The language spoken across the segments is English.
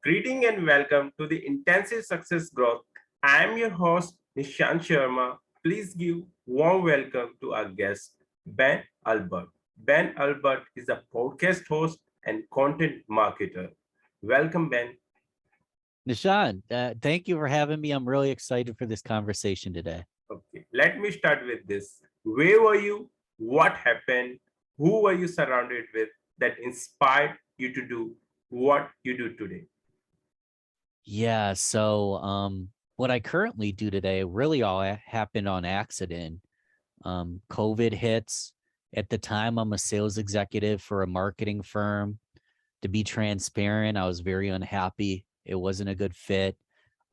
Greeting and welcome to the Intensive Success Growth. I am your host, Nishant Sharma. Please give warm welcome to our guest, Ben Albert. Ben Albert is a podcast host and content marketer. Welcome, Ben. Nishant, thank you for having me. I'm really excited for this conversation today. Okay, let me start with this. Where were you? What happened? Who were you surrounded with that inspired you to do what you do today? Yeah, so what I currently do today really all happened on accident. COVID hits. At the time, I'm a sales executive for a marketing firm. To be transparent, I was very unhappy. It wasn't a good fit,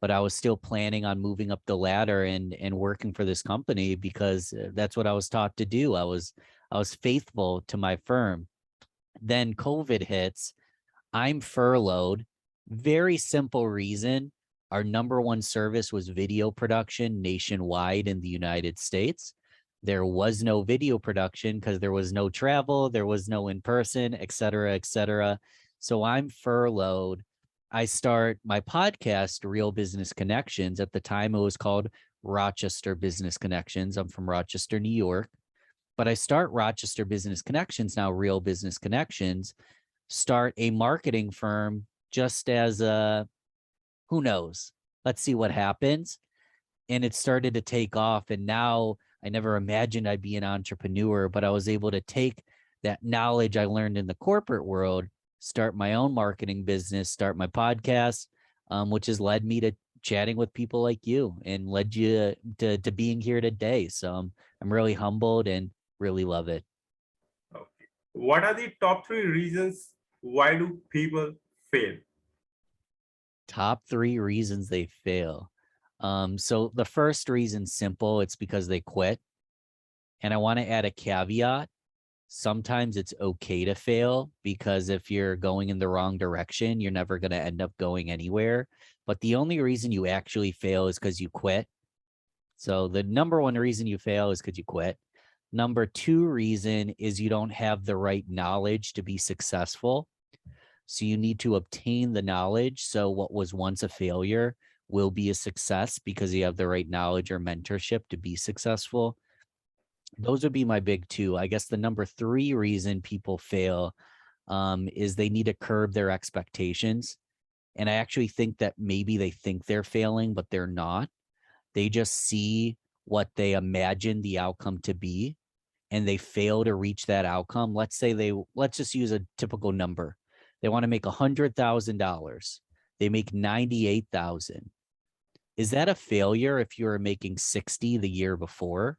but I was still planning on moving up the ladder and working for this company because that's what I was taught to do. I was faithful to my firm. Then COVID hits. I'm furloughed. Very simple reason. Our number one service was video production nationwide in the United States. There was no video production because there was no travel, there was no in person, et cetera, et cetera. So I'm furloughed. I start my podcast, Real Business Connections. At the time, it was called Rochester Business Connections. I'm from Rochester, New York. But I start Rochester Business Connections, now Real Business Connections, start a marketing firm just as a, who knows, let's see what happens. And it started to take off. And now I never imagined I'd be an entrepreneur, but I was able to take that knowledge I learned in the corporate world, start my own marketing business, start my podcast, which has led me to chatting with people like you and led you to being here today. So I'm really humbled and really love it. Okay. What are the top three reasons why do people fail? Top three reasons they fail. So the first reason, simple, it's because they quit. And I want to add a caveat. Sometimes it's okay to fail because if you're going in the wrong direction, you're never going to end up going anywhere. But the only reason you actually fail is because you quit. So the number one reason you fail is because you quit. Number two reason is you don't have the right knowledge to be successful. So you need to obtain the knowledge. So what was once a failure will be a success because you have the right knowledge or mentorship to be successful. Those would be my big two. I guess the number three reason people fail is they need to curb their expectations. And I actually think that maybe they think they're failing, but they're not. They just see what they imagine the outcome to be and they fail to reach that outcome. Let's just use a typical number. They want to make $100,000. They make 98,000. Is that a failure if you were making 60 the year before?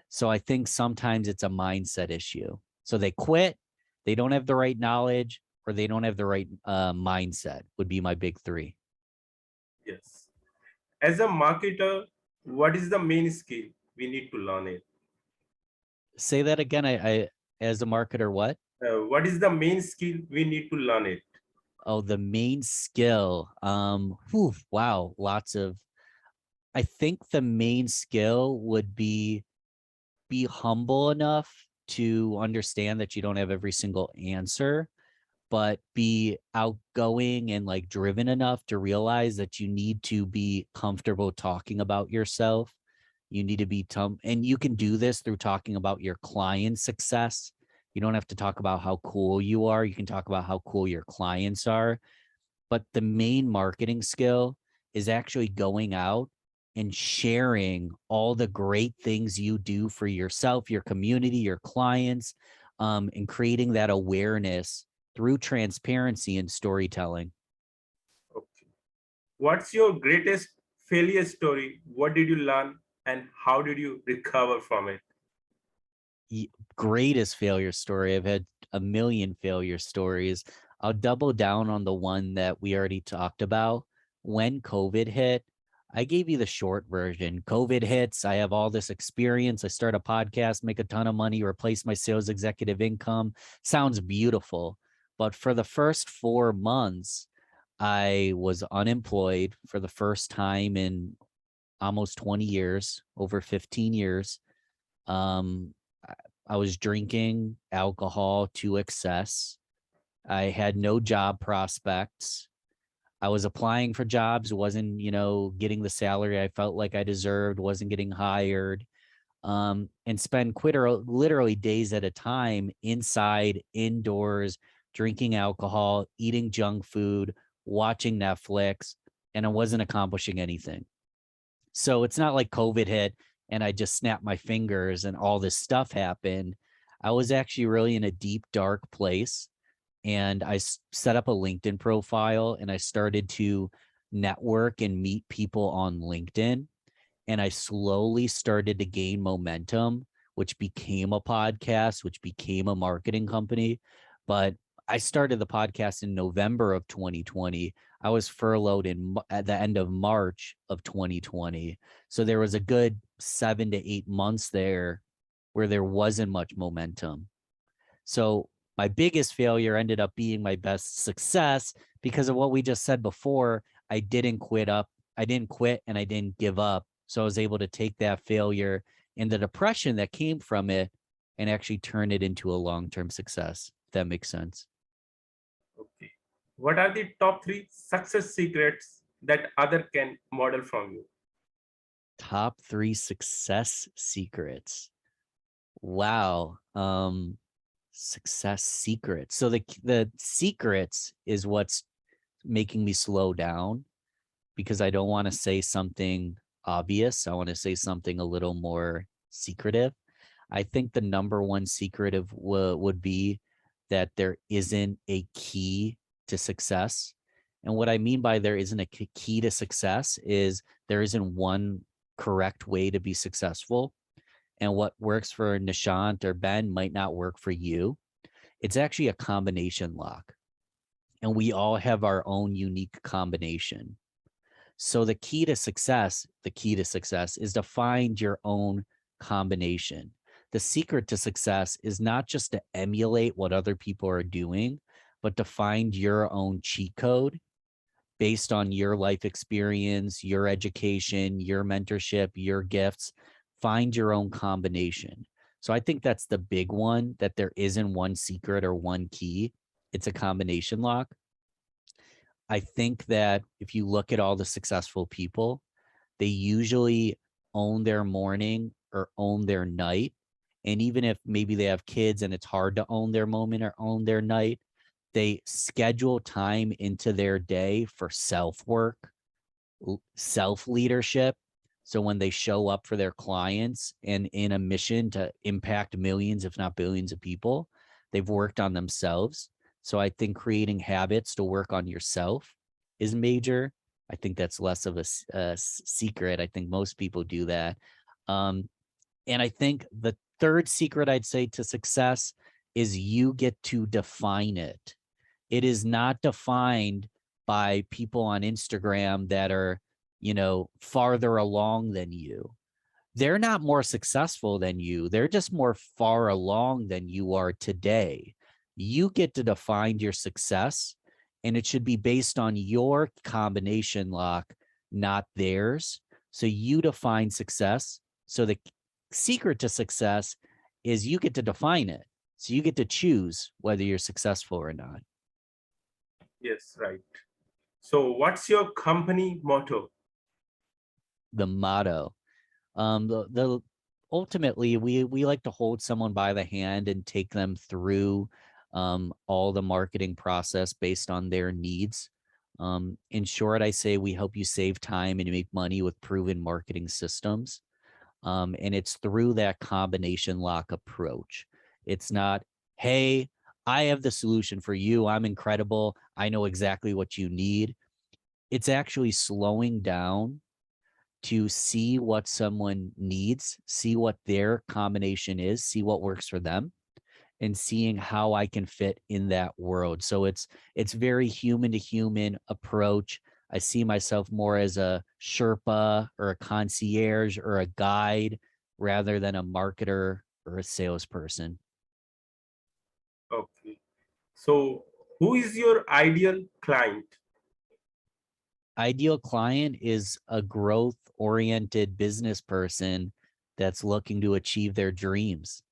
So I think sometimes it's a mindset issue. So they quit, they don't have the right knowledge, or they don't have the right mindset would be my big three. Yes. As a marketer, what is the main skill we need to learn it? Say that again. I as a marketer, what? What is the main skill we need to learn it? Oh, the main skill. Wow, lots of. I think the main skill would be humble enough to understand that you don't have every single answer, but be outgoing and like driven enough to realize that you need to be comfortable talking about yourself. You need to be and you can do this through talking about your client's success. You don't have to talk about how cool you are. You can talk about how cool your clients are. But the main marketing skill is actually going out and sharing all the great things you do for yourself, your community, your clients, and creating that awareness through transparency and storytelling. Okay. What's your greatest failure story? What did you learn and how did you recover from it? Greatest failure story. I've had a million failure stories. I'll double down on the one that we already talked about. When COVID hit, I gave you the short version. COVID hits. I have all this experience. I start a podcast, make a ton of money, replace my sales executive income. Sounds beautiful. But for the first 4 months, I was unemployed for the first time in almost 20 years, over 15 years. Um, I was drinking alcohol to excess. I had no job prospects. I was applying for jobs, wasn't, getting the salary I felt like I deserved, wasn't getting hired, and spend literally days at a time inside, indoors, drinking alcohol, eating junk food, watching Netflix, and I wasn't accomplishing anything. So it's not like COVID hit and I just snapped my fingers and all this stuff happened. I was actually really in a deep, dark place. And I set up a LinkedIn profile and I started to network and meet people on LinkedIn. And I slowly started to gain momentum, which became a podcast, which became a marketing company. But I started the podcast in November of 2020. I was furloughed at the end of March of 2020. So there was a good 7 to 8 months there where there wasn't much momentum. So my biggest failure ended up being my best success because of what we just said before. I didn't quit and I didn't give up. So I was able to take that failure and the depression that came from it and actually turn it into a long-term success. If that makes sense. Okay. What are the top three success secrets that other can model from you? Top 3 success secrets. Wow. Success secrets. So the secrets is what's making me slow down because I don't want to say something obvious. I want to say something a little more secretive. I think the number one secretive would be that there isn't a key to success. And what I mean by there isn't a key to success is there isn't one correct way to be successful. And what works for Nishant or Ben might not work for you. It's actually a combination lock. And we all have our own unique combination. So the key to success is to find your own combination. The secret to success is not just to emulate what other people are doing, but to find your own cheat code based on your life experience, your education, your mentorship, your gifts. Find your own combination. So I think that's the big one, that there isn't one secret or one key. It's a combination lock. I think that if you look at all the successful people, they usually own their morning or own their night. And even if maybe they have kids and it's hard to own their moment or own their night, they schedule time into their day for self work, self leadership. So when they show up for their clients and in a mission to impact millions, if not billions of people, they've worked on themselves. So I think creating habits to work on yourself is major. I think that's less of a secret. I think most people do that. Um, and I think the third secret I'd say to success is you get to define it. It is not defined by people on Instagram that are, farther along than you. They're not more successful than you. They're just more far along than you are today. You get to define your success, and it should be based on your combination lock, not theirs. So you define success. So the secret to success is you get to define it. So you get to choose whether you're successful or not. Yes, right. So, what's your company motto? The motto. The ultimately we like to hold someone by the hand and take them through all the marketing process based on their needs. In short, I say we help you save time and make money with proven marketing systems. And it's through that combination lock approach. It's not, hey, I have the solution for you. I'm incredible. I know exactly what you need. It's actually slowing down to see what someone needs, see what their combination is, see what works for them, and seeing how I can fit in that world. So it's very human to human approach. I see myself more as a Sherpa or a concierge or a guide rather than a marketer or a salesperson. Okay. So, who is your ideal client? Ideal client is a growth oriented business person that's looking to achieve their dreams.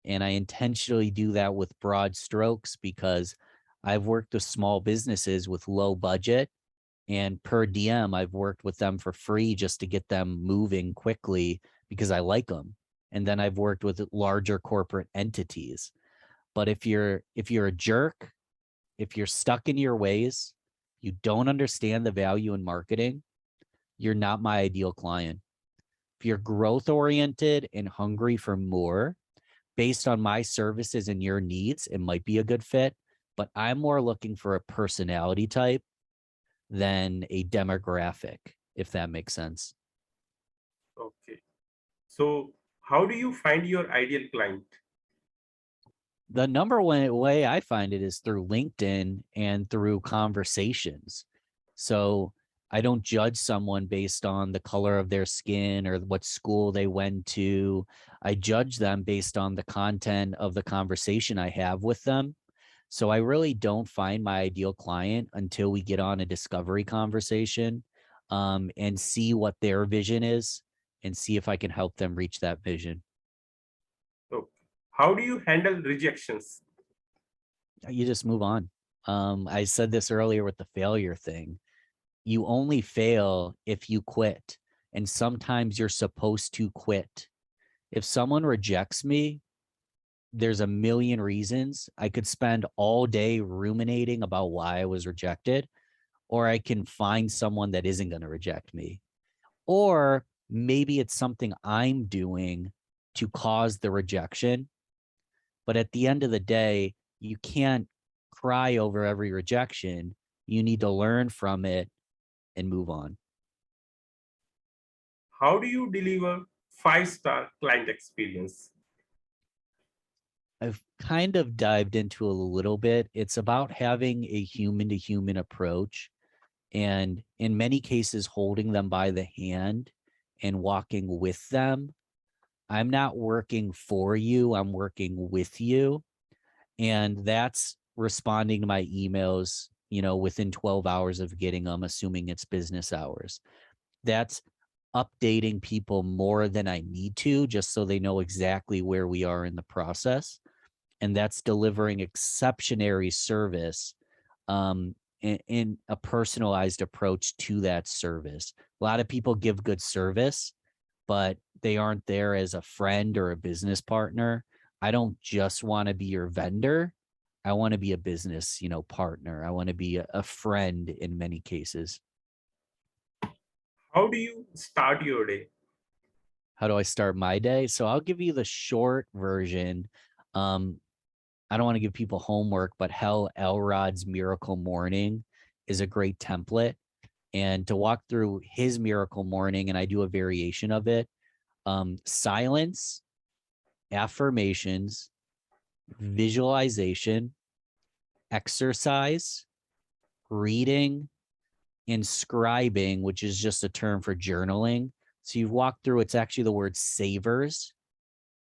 And I intentionally do that with broad strokes because I've worked with small businesses with low budget And per DM, I've worked with them for free just to get them moving quickly because I like them. And then I've worked with larger corporate entities. But if you're a jerk, if you're stuck in your ways, you don't understand the value in marketing, you're not my ideal client. If you're growth oriented and hungry for more based on my services and your needs, it might be a good fit. But I'm more looking for a personality type than a demographic, if that makes sense. Okay. So, how do you find your ideal client? The number one way I find it is through LinkedIn and through conversations. So I don't judge someone based on the color of their skin or what school they went to. I judge them based on the content of the conversation I have with them. So I really don't find my ideal client until we get on a discovery conversation, and see what their vision is and see if I can help them reach that vision. Okay. How do you handle rejections? You just move on. I said this earlier with the failure thing. You only fail if you quit. And sometimes you're supposed to quit. If someone rejects me, there's a million reasons. I could spend all day ruminating about why I was rejected, or I can find someone that isn't going to reject me. Or maybe it's something I'm doing to cause the rejection. But at the end of the day, you can't cry over every rejection. You need to learn from it and move on. How do you deliver five-star client experience? I've kind of dived into a little bit. It's about having a human to human approach, and in many cases, holding them by the hand and walking with them. I'm not working for you, I'm working with you. And that's responding to my emails, within 12 hours of getting them, assuming it's business hours. That's updating people more than I need to, just so they know exactly where we are in the process. And that's delivering exceptionary service, in a personalized approach to that service. A lot of people give good service, but they aren't there as a friend or a business partner. I don't just want to be your vendor. I want to be a business, partner. I want to be a friend in many cases. How do you start your day? How do I start my day? So I'll give you the short version. Um, I don't want to give people homework, but Hell Elrod's Miracle Morning is a great template. And to walk through his miracle morning, and I do a variation of it, silence, affirmations, visualization, exercise, reading, and scribing, which is just a term for journaling. So you've walked through, it's actually the word savers.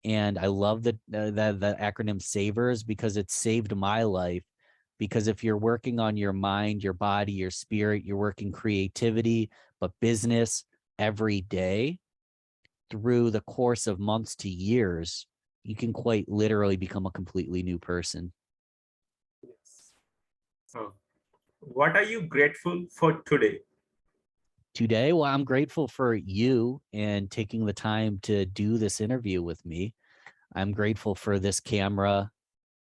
And I love the acronym savers because it saved my life. Because if you're working on your mind, your body, your spirit, you're working creativity, but business every day through the course of months to years, you can quite literally become a completely new person. Yes. Uh, what are you grateful for today? Today, well, I'm grateful for you and taking the time to do this interview with me. I'm grateful for this camera,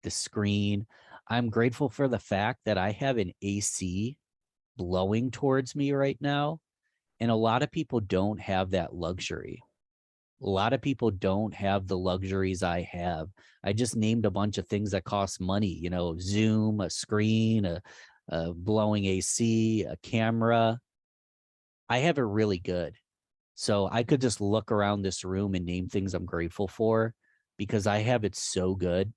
the screen. I'm grateful for the fact that I have an AC blowing towards me right now. And a lot of people don't have that luxury. A lot of people don't have the luxuries I have. I just named a bunch of things that cost money, Zoom, a screen, a blowing AC, a camera. I have it really good. So I could just look around this room and name things I'm grateful for because I have it so good,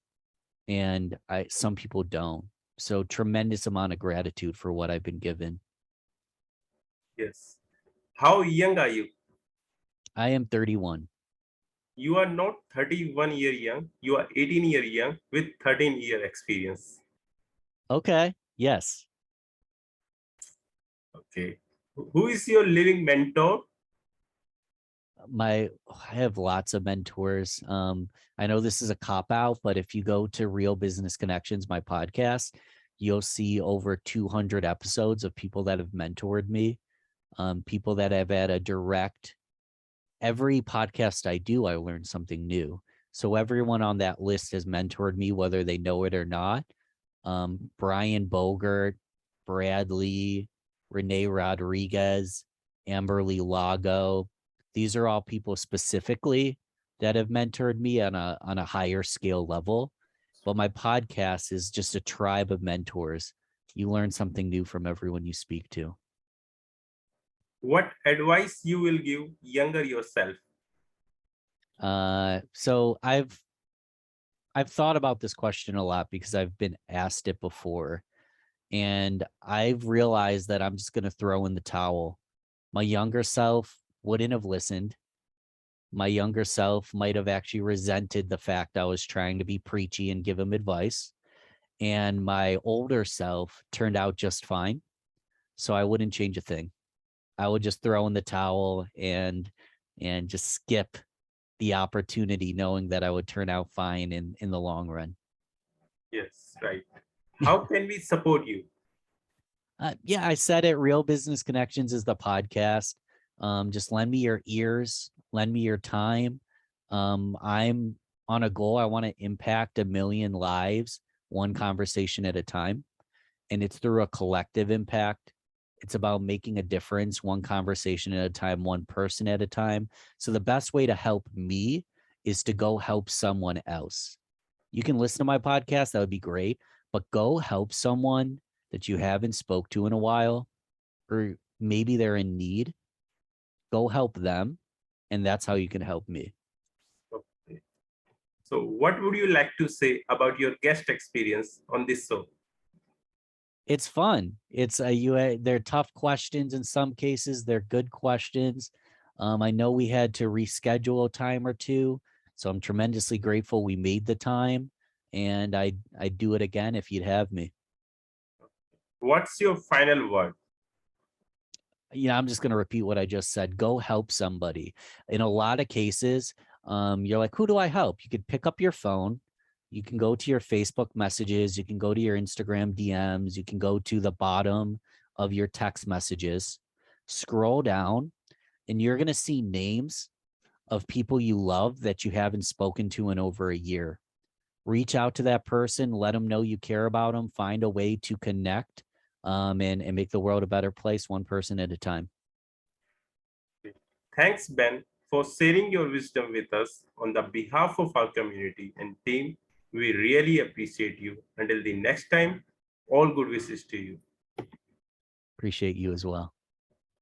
and some people don't. So tremendous amount of gratitude for what I've been given. Yes. How young are you? I am 31. You are not 31-year young. You are 18-year young with 13-year experience. Okay. Yes. Okay. Who is your living mentor? I have lots of mentors. I know this is a cop out, but if you go to Real Business Connections, my podcast, you'll see over 200 episodes of people that have mentored me, people that have had a direct, every podcast I do, I learn something new. So everyone on that list has mentored me, whether they know it or not. Brian Bogert, Bradley, Renee Rodriguez, Amberly Lago. These are all people specifically that have mentored me on a higher scale level. But my podcast is just a tribe of mentors. You learn something new from everyone you speak to. What advice you will give younger yourself? So I've thought about this question a lot because I've been asked it before. And I've realized that I'm just going to throw in the towel. My younger self wouldn't have listened. My younger self might have actually resented the fact I was trying to be preachy and give him advice. And my older self turned out just fine. So I wouldn't change a thing. I would just throw in the towel and just skip the opportunity, knowing that I would turn out fine in the long run. Yes, right. How can we support you? Yeah, I said it. Real Business Connections is the podcast. Just lend me your ears, lend me your time. I'm on a goal. I want to impact 1 million lives, one conversation at a time. And it's through a collective impact. It's about making a difference, one conversation at a time, one person at a time. So the best way to help me is to go help someone else. You can listen to my podcast, that would be great, but go help someone that you haven't spoke to in a while, or maybe they're in need. Go help them, and that's how you can help me. Okay. So, what would you like to say about your guest experience on this show? It's fun. It's they're tough questions in some cases. They're good questions. I know we had to reschedule a time or two, so I'm tremendously grateful we made the time, and I'd do it again if you'd have me. What's your final word? I'm just going to repeat what I just said. Go help somebody. In a lot of cases, you're like, who do I help? You could pick up your phone. You can go to your Facebook messages. You can go to your Instagram DMs. You can go to the bottom of your text messages, scroll down, and you're going to see names of people you love that you haven't spoken to in over a year. Reach out to that person, let them know you care about them, find a way to connect, and make the world a better place, one person at a time. Thanks, Ben, for sharing your wisdom with us on the behalf of our community and team. We really appreciate you. Until the next time, all good wishes to you. Appreciate you as well.